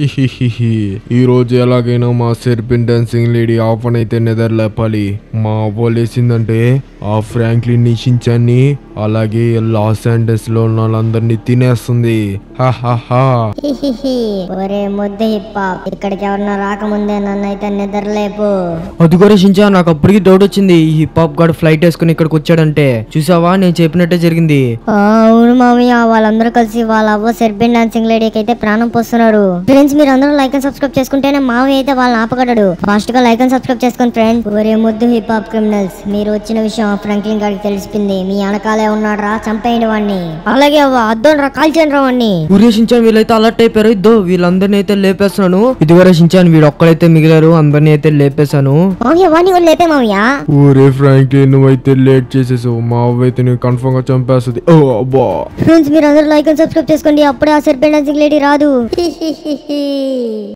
హిహిహిహి. ఈ రోజు ఎలాగైనా మా సెర్పెంట్ డాన్సింగ్ లేడీ ఆఫ్ అని అయితే నిద్ర లేపాలి. మా అవ్వలేసిందంటే ఆ ఫ్రాంక్లిన్ ని షించాన్ని అలాగే లాస్ ఏంజల్స్ లో ఉన్న వాళ్ళందరినీ తినేస్తుంది. ఒరే ముద్ద హిప్పాప్, ఇక్కడికి ఎవరన్నా రాకముందే నన్ను అయితే నిద్రలేపు. అది కూడా షించా, నాకు అప్పటికి డౌట్ వచ్చింది. ఈ హిప్పాప్ గాడు ఫ్లైట్ వేసుకుని ఇక్కడికి వచ్చాడంటే. చూసావా, నేను చెప్పినట్టే జరిగింది. అవును మామయ్య, వాళ్ళందరూ కలిసి వాళ్ళ అవ్వ సెర్పెంట్ డాన్సింగ్ లేడీకి అయితే ప్రాణం పోస్తున్నారు. ఫ్రెండ్స్, మీరు అందరూ లైక్ అండ్ సబ్స్క్రైబ్ చేసుకుంటేనే మామయ్య అయితే వాళ్ళని ఆపగలడు. ఫాస్ట్ గా లైక్ అండ్ సబ్స్క్రైబ్ చేసుకోండి ఫ్రెండ్స్. ఒరే ముద్దు హిప్పాప్ క్రిమినల్స్, మీరు వచ్చిన విషయం ఫ్రాంక్లిన్ గారికి తెలిసిపోయింది. మీ వెనకాలే ఉన్నాడు రా, చంపేయండి వాడిని. అలాగే అవ్వ, అద్దోని రా, కాల్చేయండి రా వాడిని. ఊరే షించాన్, వీళ్ళైతే అలర్ట్ అయిపోయారు. ఇద్దో వీళ్ళందరినీ అయితే లేపేస్తున్నాను. ఇదివరే షించాన్, వీడు ఒక్కడైతే మిగిలారు, అందరినీ అయితే లేపేశాను. మామయ్య వాడిని కూడా లేపే మామయ్య. ఊరే ఫ్రాంక్లిన్, నువ్వైతే లేట్ చేసేసావు. మా అవ్వ అయితే నేను కన్ఫర్మ్ గా చంపేస్తుంది. ఓ అబ్బా. ఫ్రెండ్స్, మీరు అందరూ లైక్ అండ్ సబ్స్క్రైబ్ చేసుకోండి, అప్పుడే ఆ సెర్పెంట్ డాన్సింగ్ లేడీ రాదు.